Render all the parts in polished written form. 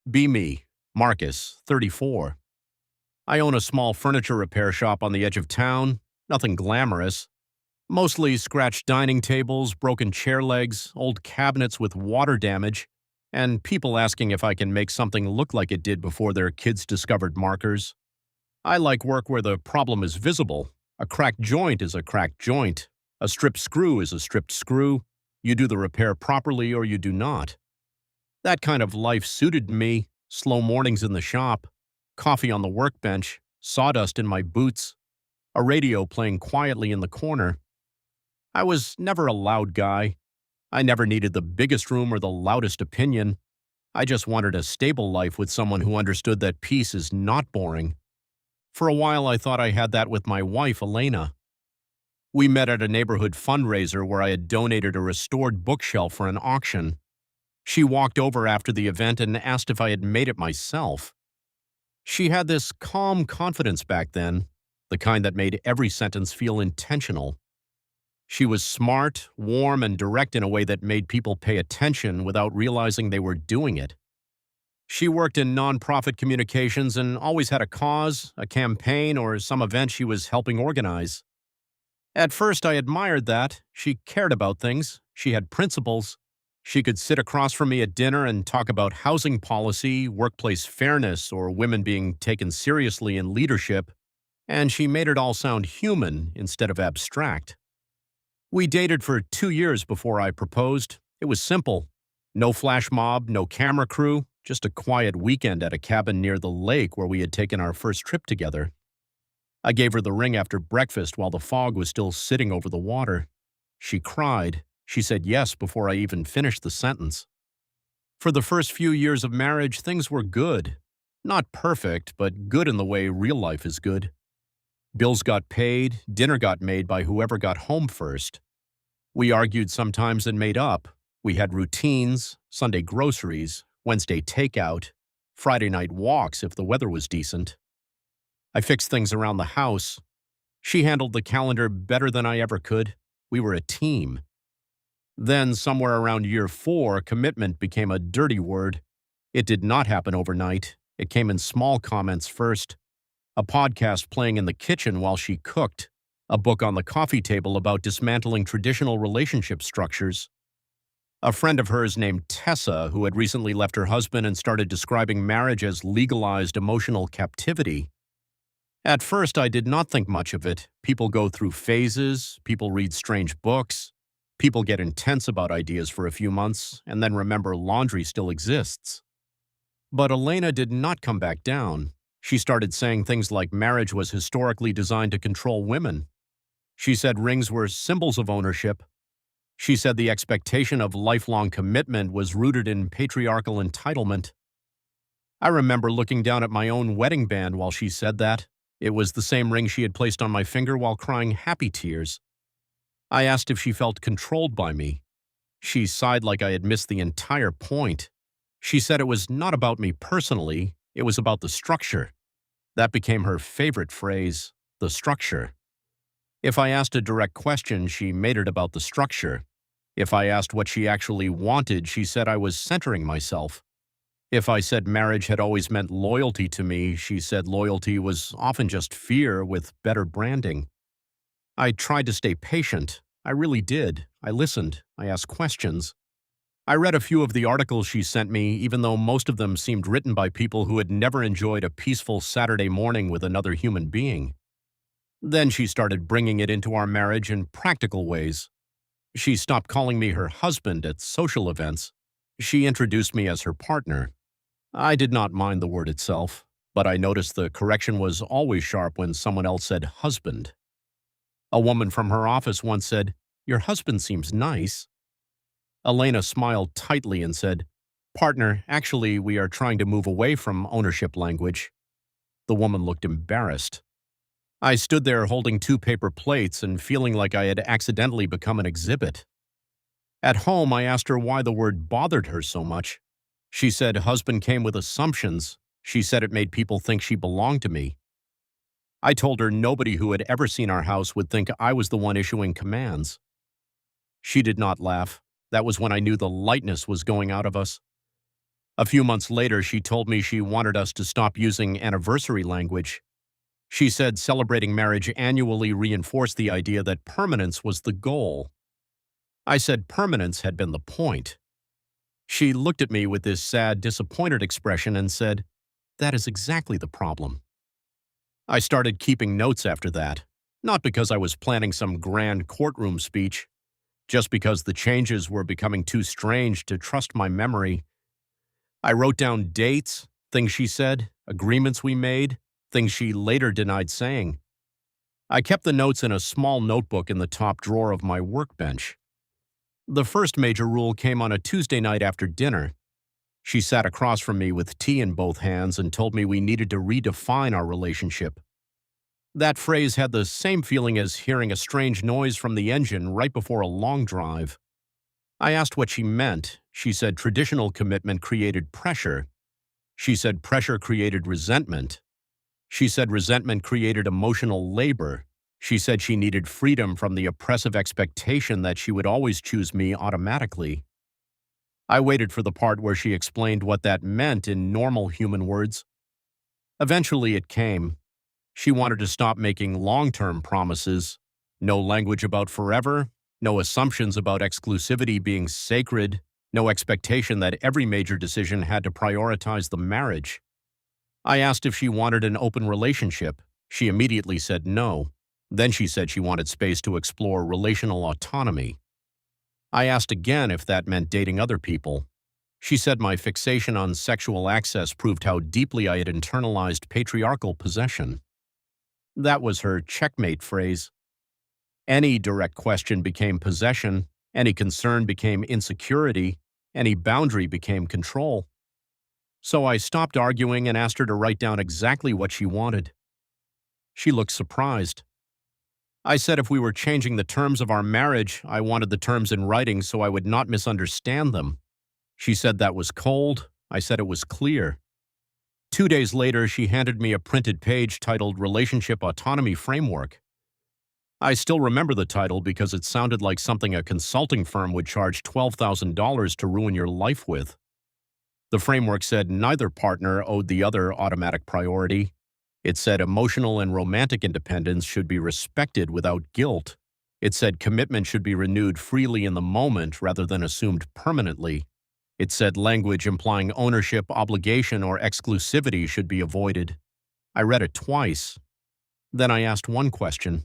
Be me, Marcus, 34. I own a small furniture repair shop on the edge of town, nothing glamorous. Mostly scratched dining tables, broken chair legs, old cabinets with water damage, and people asking if I can make something look like it did before their kids discovered markers. I like work where the problem is visible. A cracked joint is a cracked joint. A stripped screw is a stripped screw. You do the repair properly or you do not. That kind of life suited me. Slow mornings in the shop, coffee on the workbench, sawdust in my boots, a radio playing quietly in the corner. I was never a loud guy. I never needed the biggest room or the loudest opinion. I just wanted a stable life with someone who understood that peace is not boring. For a while, I thought I had that with my wife, Elena. We met at a neighborhood fundraiser where I had donated a restored bookshelf for an auction. She walked over after the event and asked if I had made it myself. She had this calm confidence back then, the kind that made every sentence feel intentional. She was smart, warm, and direct in a way that made people pay attention without realizing they were doing it. She worked in nonprofit communications and always had a cause, a campaign, or some event she was helping organize. At first, I admired that. She cared about things. She had principles. She could sit across from me at dinner and talk about housing policy, workplace fairness, or women being taken seriously in leadership, and she made it all sound human instead of abstract. We dated for 2 years before I proposed. It was simple. No flash mob, no camera crew, just a quiet weekend at a cabin near the lake where we had taken our first trip together. I gave her the ring after breakfast while the fog was still sitting over the water. She cried. She said yes before I even finished the sentence. For the first few years of marriage, things were good. Not perfect, but good in the way real life is good. Bills got paid, dinner got made by whoever got home first. We argued sometimes and made up. We had routines, Sunday groceries, Wednesday takeout, Friday night walks if the weather was decent. I fixed things around the house. She handled the calendar better than I ever could. We were a team. Then, somewhere around year 4, commitment became a dirty word. It did not happen overnight. It came in small comments first. A podcast playing in the kitchen while she cooked. A book on the coffee table about dismantling traditional relationship structures. A friend of hers named Tessa, who had recently left her husband and started describing marriage as legalized emotional captivity. At first, I did not think much of it. People go through phases. People read strange books. People get intense about ideas for a few months and then remember laundry still exists. But Elena did not come back down. She started saying things like marriage was historically designed to control women. She said rings were symbols of ownership. She said the expectation of lifelong commitment was rooted in patriarchal entitlement. I remember looking down at my own wedding band while she said that. It was the same ring she had placed on my finger while crying happy tears. I asked if she felt controlled by me. She sighed like I had missed the entire point. She said it was not about me personally, it was about the structure. That became her favorite phrase, the structure. If I asked a direct question, she made it about the structure. If I asked what she actually wanted, she said I was centering myself. If I said marriage had always meant loyalty to me, she said loyalty was often just fear with better branding. I tried to stay patient. I really did. I listened. I asked questions. I read a few of the articles she sent me, even though most of them seemed written by people who had never enjoyed a peaceful Saturday morning with another human being. Then she started bringing it into our marriage in practical ways. She stopped calling me her husband at social events. She introduced me as her partner. I did not mind the word itself, but I noticed the correction was always sharp when someone else said husband. A woman from her office once said, "Your husband seems nice." Elena smiled tightly and said, "Partner, actually, we are trying to move away from ownership language." The woman looked embarrassed. I stood there holding 2 paper plates and feeling like I had accidentally become an exhibit. At home, I asked her why the word bothered her so much. She said husband came with assumptions. She said it made people think she belonged to me. I told her nobody who had ever seen our house would think I was the one issuing commands. She did not laugh. That was when I knew the lightness was going out of us. A few months later, she told me she wanted us to stop using anniversary language. She said celebrating marriage annually reinforced the idea that permanence was the goal. I said permanence had been the point. She looked at me with this sad, disappointed expression and said, "That is exactly the problem." I started keeping notes after that, not because I was planning some grand courtroom speech, just because the changes were becoming too strange to trust my memory. I wrote down dates, things she said, agreements we made, things she later denied saying. I kept the notes in a small notebook in the top drawer of my workbench. The first major rule came on a Tuesday night after dinner. She sat across from me with tea in both hands and told me we needed to redefine our relationship. That phrase had the same feeling as hearing a strange noise from the engine right before a long drive. I asked what she meant. She said traditional commitment created pressure. She said pressure created resentment. She said resentment created emotional labor. She said she needed freedom from the oppressive expectation that she would always choose me automatically. I waited for the part where she explained what that meant in normal human words. Eventually it came. She wanted to stop making long-term promises. No language about forever, no assumptions about exclusivity being sacred, no expectation that every major decision had to prioritize the marriage. I asked if she wanted an open relationship. She immediately said no. Then she said she wanted space to explore relational autonomy. I asked again if that meant dating other people. She said my fixation on sexual access proved how deeply I had internalized patriarchal possession. That was her checkmate phrase. Any direct question became possession, any concern became insecurity, any boundary became control. So I stopped arguing and asked her to write down exactly what she wanted. She looked surprised. I said if we were changing the terms of our marriage, I wanted the terms in writing so I would not misunderstand them. She said that was cold. I said it was clear. 2 days later, she handed me a printed page titled Relationship Autonomy Framework. I still remember the title because it sounded like something a consulting firm would charge $12,000 to ruin your life with. The framework said neither partner owed the other automatic priority. It said emotional and romantic independence should be respected without guilt. It said commitment should be renewed freely in the moment rather than assumed permanently. It said language implying ownership, obligation, or exclusivity should be avoided. I read it twice. Then I asked one question.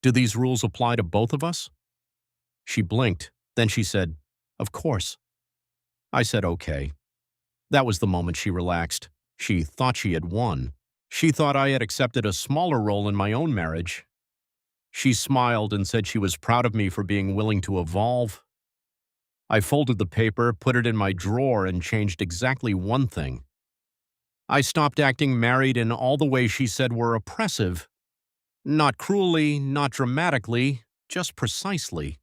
Do these rules apply to both of us? She blinked. Then she said, "Of course." I said, "Okay." That was the moment she relaxed. She thought she had won. She thought I had accepted a smaller role in my own marriage. She smiled and said she was proud of me for being willing to evolve. I folded the paper, put it in my drawer, and changed exactly one thing. I stopped acting married in all the ways she said were oppressive. Not cruelly, not dramatically, just precisely.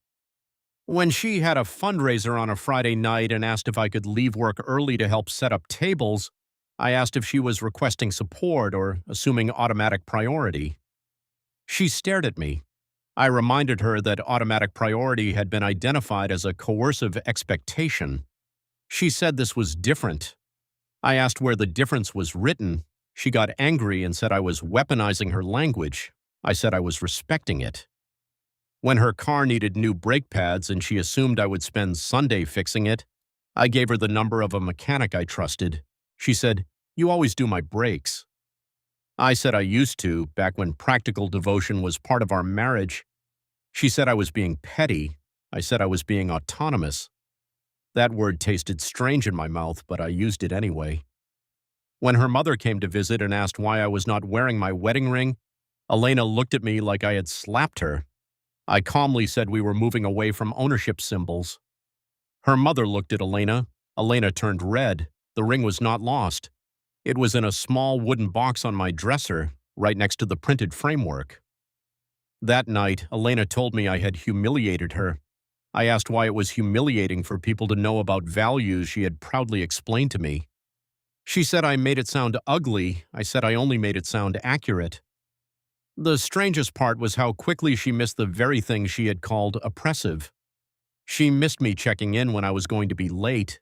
When she had a fundraiser on a Friday night and asked if I could leave work early to help set up tables, I asked if she was requesting support or assuming automatic priority. She stared at me. I reminded her that automatic priority had been identified as a coercive expectation. She said this was different. I asked where the difference was written. She got angry and said I was weaponizing her language. I said I was respecting it. When her car needed new brake pads and she assumed I would spend Sunday fixing it, I gave her the number of a mechanic I trusted. She said, "You always do my brakes." I said I used to, back when practical devotion was part of our marriage. She said I was being petty. I said I was being autonomous. That word tasted strange in my mouth, but I used it anyway. When her mother came to visit and asked why I was not wearing my wedding ring, Elena looked at me like I had slapped her. I calmly said we were moving away from ownership symbols. Her mother looked at Elena. Elena turned red. The ring was not lost. It was in a small wooden box on my dresser, right next to the printed framework. That night, Elena told me I had humiliated her. I asked why it was humiliating for people to know about values she had proudly explained to me. She said I made it sound ugly. I said I only made it sound accurate. The strangest part was how quickly she missed the very thing she had called oppressive. She missed me checking in when I was going to be late.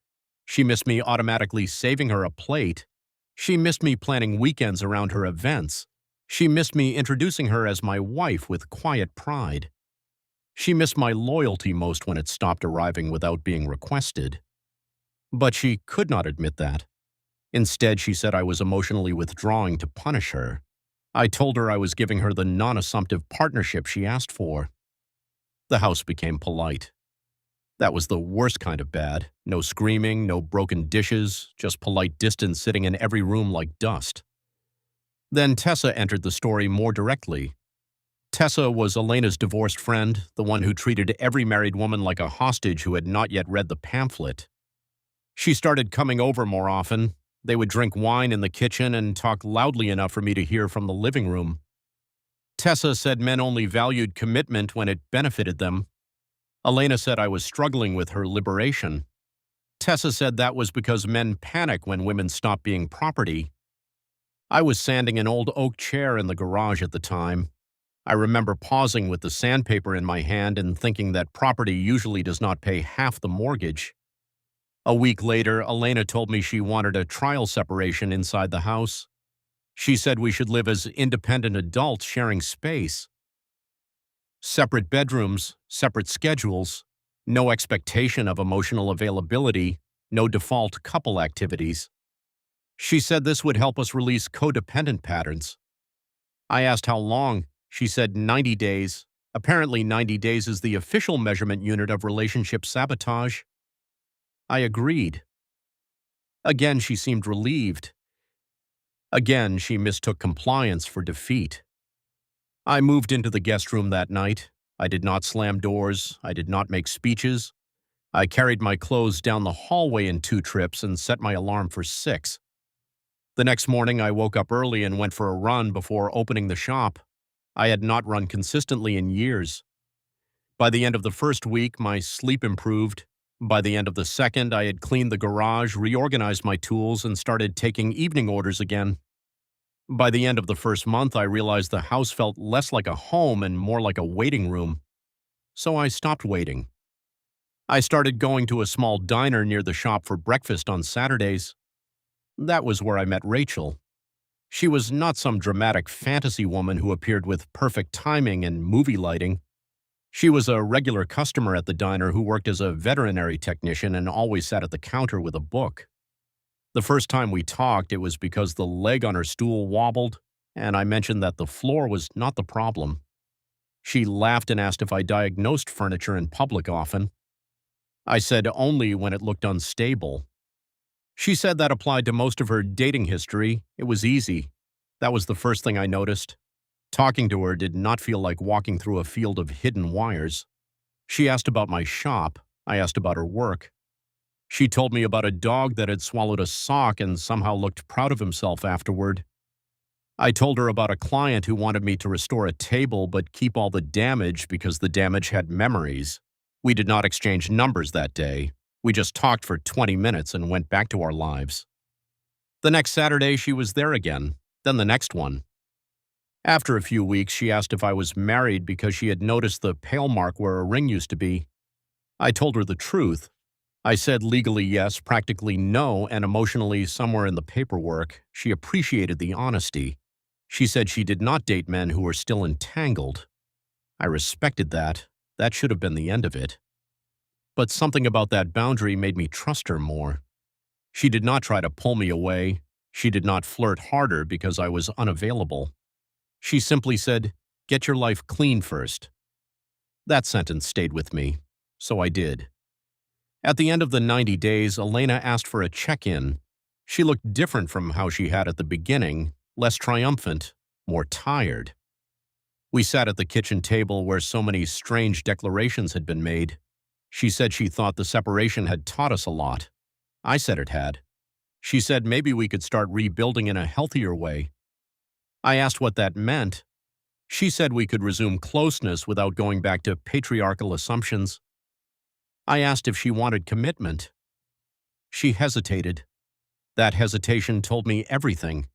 She missed me automatically saving her a plate. She missed me planning weekends around her events. She missed me introducing her as my wife with quiet pride. She missed my loyalty most when it stopped arriving without being requested. But she could not admit that. Instead, she said I was emotionally withdrawing to punish her. I told her I was giving her the non-assumptive partnership she asked for. The house became polite. That was the worst kind of bad. No screaming, no broken dishes, just polite distance sitting in every room like dust. Then Tessa entered the story more directly. Tessa was Elena's divorced friend, the one who treated every married woman like a hostage who had not yet read the pamphlet. She started coming over more often. They would drink wine in the kitchen and talk loudly enough for me to hear from the living room. Tessa said men only valued commitment when it benefited them. Elena said I was struggling with her liberation. Tessa said that was because men panic when women stop being property. I was sanding an old oak chair in the garage at the time. I remember pausing with the sandpaper in my hand and thinking that property usually does not pay half the mortgage. A week later, Elena told me she wanted a trial separation inside the house. She said we should live as independent adults sharing space. Separate bedrooms, separate schedules, no expectation of emotional availability, no default couple activities. She said this would help us release codependent patterns. I asked how long. She said 90 days. Apparently 90 days is the official measurement unit of relationship sabotage. I agreed. Again, she seemed relieved. Again, she mistook compliance for defeat. I moved into the guest room that night. I did not slam doors. I did not make speeches. I carried my clothes down the hallway in 2 trips and set my alarm for 6. The next morning, I woke up early and went for a run before opening the shop. I had not run consistently in years. By the end of the first week, my sleep improved. By the end of the second, I had cleaned the garage, reorganized my tools, and started taking evening orders again. By the end of the first month, I realized the house felt less like a home and more like a waiting room. So I stopped waiting. I started going to a small diner near the shop for breakfast on Saturdays. That was where I met Rachel. She was not some dramatic fantasy woman who appeared with perfect timing and movie lighting. She was a regular customer at the diner who worked as a veterinary technician and always sat at the counter with a book. The first time we talked, it was because the leg on her stool wobbled, and I mentioned that the floor was not the problem. She laughed and asked if I diagnosed furniture in public often. I said only when it looked unstable. She said that applied to most of her dating history. It was easy. That was the first thing I noticed. Talking to her did not feel like walking through a field of hidden wires. She asked about my shop. I asked about her work. She told me about a dog that had swallowed a sock and somehow looked proud of himself afterward. I told her about a client who wanted me to restore a table but keep all the damage because the damage had memories. We did not exchange numbers that day. We just talked for 20 minutes and went back to our lives. The next Saturday, she was there again, then the next one. After a few weeks, she asked if I was married because she had noticed the pale mark where a ring used to be. I told her the truth. I said legally yes, practically no, and emotionally somewhere in the paperwork. She appreciated the honesty. She said she did not date men who were still entangled. I respected that. That should have been the end of it. But something about that boundary made me trust her more. She did not try to pull me away. She did not flirt harder because I was unavailable. She simply said, "Get your life clean first." That sentence stayed with me, so I did. At the end of the 90 days, Elena asked for a check-in. She looked different from how she had at the beginning, less triumphant, more tired. We sat at the kitchen table where so many strange declarations had been made. She said she thought the separation had taught us a lot. I said it had. She said maybe we could start rebuilding in a healthier way. I asked what that meant. She said we could resume closeness without going back to patriarchal assumptions. I asked if she wanted commitment. She hesitated. That hesitation told me everything.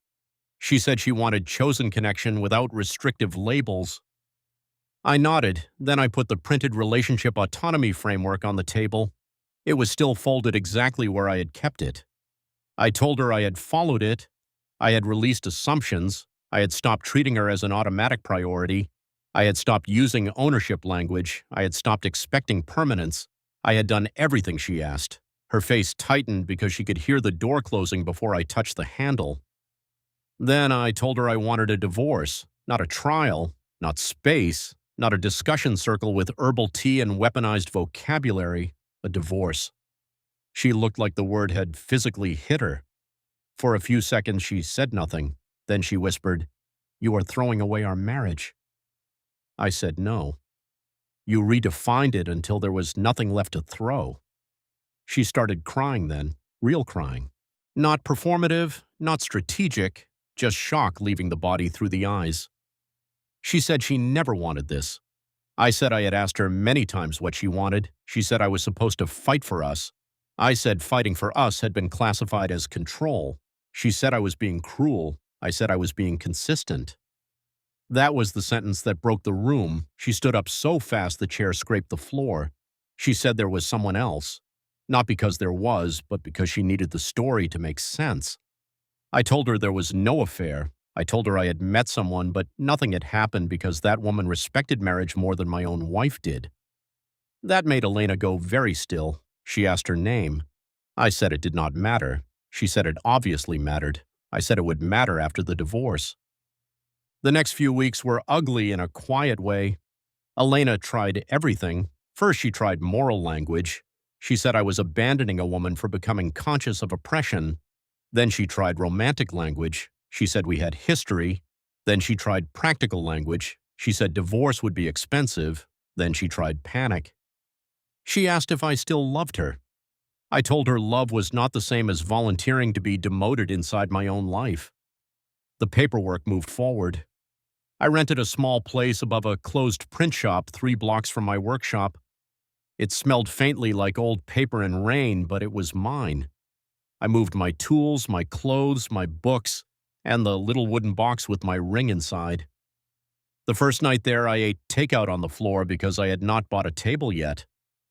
She said she wanted chosen connection without restrictive labels. I nodded, then I put the printed relationship autonomy framework on the table. It was still folded exactly where I had kept it. I told her I had followed it. I had released assumptions. I had stopped treating her as an automatic priority. I had stopped using ownership language. I had stopped expecting permanence. I had done everything she asked. Her face tightened because she could hear the door closing before I touched the handle. Then I told her I wanted a divorce, not a trial, not space, not a discussion circle with herbal tea and weaponized vocabulary, a divorce. She looked like the word had physically hit her. For a few seconds she said nothing. Then she whispered, "You are throwing away our marriage." I said no. You redefined it until there was nothing left to throw. She started crying then, real crying. Not performative, not strategic, just shock leaving the body through the eyes. She said she never wanted this. I said I had asked her many times what she wanted. She said I was supposed to fight for us. I said fighting for us had been classified as control. She said I was being cruel. I said I was being consistent. That was the sentence that broke the room. She stood up so fast the chair scraped the floor. She said there was someone else. Not because there was, but because she needed the story to make sense. I told her there was no affair. I told her I had met someone, but nothing had happened because that woman respected marriage more than my own wife did. That made Elena go very still. She asked her name. I said it did not matter. She said it obviously mattered. I said it would matter after the divorce. The next few weeks were ugly in a quiet way. Elena tried everything. First, she tried moral language. She said I was abandoning a woman for becoming conscious of oppression. Then she tried romantic language. She said we had history. Then she tried practical language. She said divorce would be expensive. Then she tried panic. She asked if I still loved her. I told her love was not the same as volunteering to be demoted inside my own life. The paperwork moved forward. I rented a small place above a closed print shop 3 blocks from my workshop. It smelled faintly like old paper and rain, but it was mine. I moved my tools, my clothes, my books, and the little wooden box with my ring inside. The first night there, I ate takeout on the floor because I had not bought a table yet.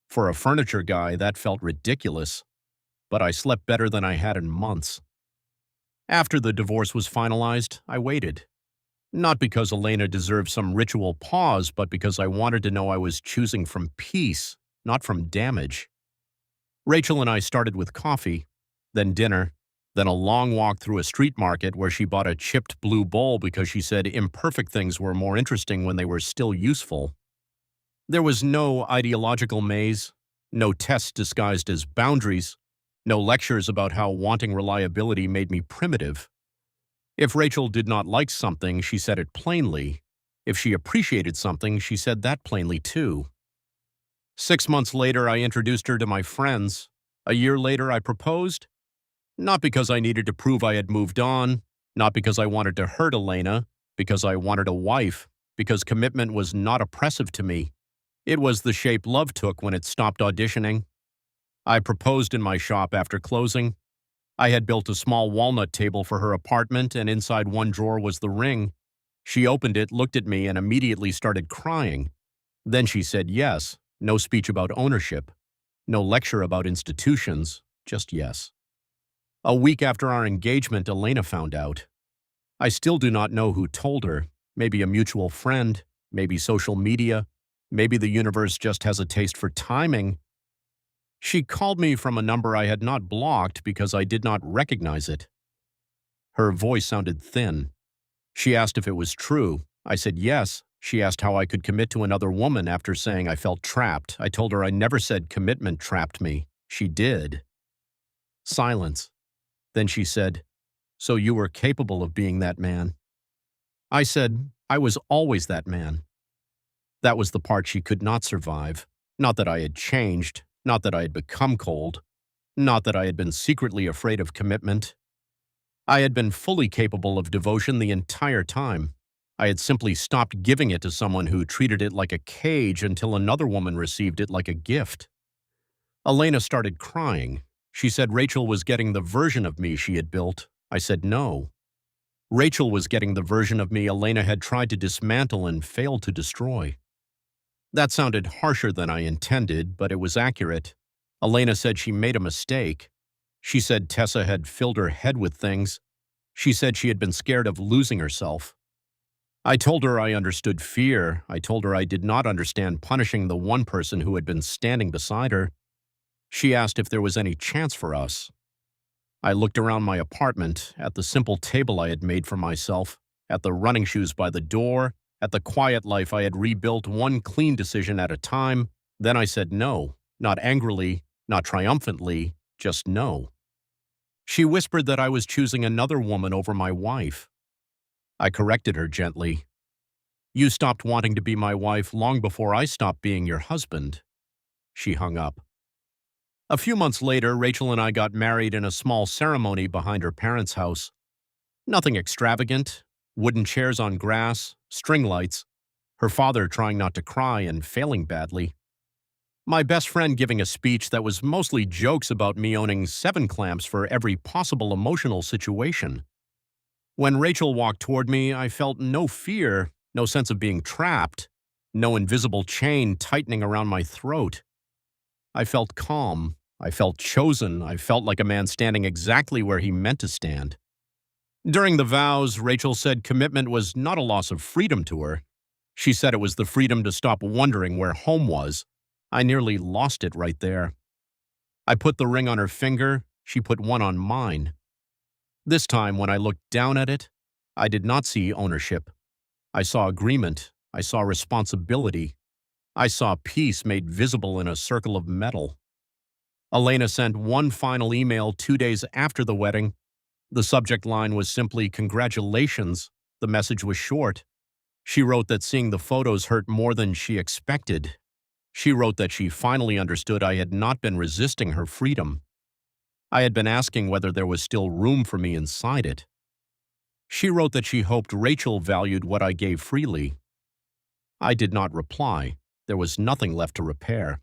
For a furniture guy, that felt ridiculous. But I slept better than I had in months. After the divorce was finalized, I waited. Not because Elena deserved some ritual pause, but because I wanted to know I was choosing from peace, not from damage. Rachel and I started with coffee, then dinner, then a long walk through a street market where she bought a chipped blue bowl because she said imperfect things were more interesting when they were still useful. There was no ideological maze, no tests disguised as boundaries, no lectures about how wanting reliability made me primitive. If Rachel did not like something, she said it plainly. If she appreciated something, she said that plainly too. 6 months later, I introduced her to my friends. A year later, I proposed. Not because I needed to prove I had moved on, not because I wanted to hurt Elena, because I wanted a wife, because commitment was not oppressive to me. It was the shape love took when it stopped auditioning. I proposed in my shop after closing. I had built a small walnut table for her apartment, and inside one drawer was the ring. She opened it, looked at me, and immediately started crying. Then she said yes. No speech about ownership. No lecture about institutions. Just yes. A week after our engagement, Elena found out. I still do not know who told her. Maybe a mutual friend. Maybe social media. Maybe the universe just has a taste for timing. She called me from a number I had not blocked because I did not recognize it. Her voice sounded thin. She asked if it was true. I said yes. She asked how I could commit to another woman after saying I felt trapped. I told her I never said commitment trapped me. She did. Silence. Then she said, "So you were capable of being that man?" I said, "I was always that man." That was the part she could not survive. Not that I had changed. Not that I had become cold. Not that I had been secretly afraid of commitment. I had been fully capable of devotion the entire time. I had simply stopped giving it to someone who treated it like a cage until another woman received it like a gift. Elena started crying. She said Rachel was getting the version of me she had built. I said no. Rachel was getting the version of me Elena had tried to dismantle and failed to destroy. That sounded harsher than I intended, but it was accurate. Elena said she made a mistake. She said Tessa had filled her head with things. She said she had been scared of losing herself. I told her I understood fear. I told her I did not understand punishing the one person who had been standing beside her. She asked if there was any chance for us. I looked around my apartment, at the simple table I had made for myself, at the running shoes by the door, at the quiet life I had rebuilt one clean decision at a time. Then I said no, not angrily, not triumphantly, just no. She whispered that I was choosing another woman over my wife. I corrected her gently. You stopped wanting to be my wife long before I stopped being your husband. She hung up. A few months later, Rachel and I got married in a small ceremony behind her parents' house. Nothing extravagant, wooden chairs on grass, string lights, her father trying not to cry and failing badly. My best friend giving a speech that was mostly jokes about me owning 7 clamps for every possible emotional situation. When Rachel walked toward me, I felt no fear, no sense of being trapped, no invisible chain tightening around my throat. I felt calm. I felt chosen. I felt like a man standing exactly where he meant to stand. During the vows, Rachel said commitment was not a loss of freedom to her. She said it was the freedom to stop wondering where home was. I nearly lost it right there. I put the ring on her finger. She put one on mine. This time, when I looked down at it, I did not see ownership. I saw agreement. I saw responsibility. I saw peace made visible in a circle of metal. Elena sent one final email 2 days after the wedding. The subject line was simply, "Congratulations." The message was short. She wrote that seeing the photos hurt more than she expected. She wrote that she finally understood I had not been resisting her freedom. I had been asking whether there was still room for me inside it. She wrote that she hoped Rachel valued what I gave freely. I did not reply. There was nothing left to repair.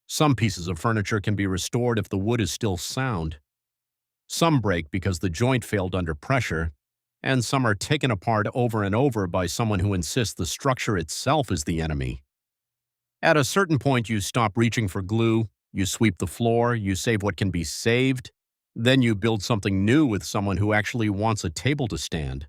Some pieces of furniture can be restored if the wood is still sound. Some break because the joint failed under pressure, and some are taken apart over and over by someone who insists the structure itself is the enemy. At a certain point, you stop reaching for glue, you sweep the floor, you save what can be saved, then you build something new with someone who actually wants a table to stand.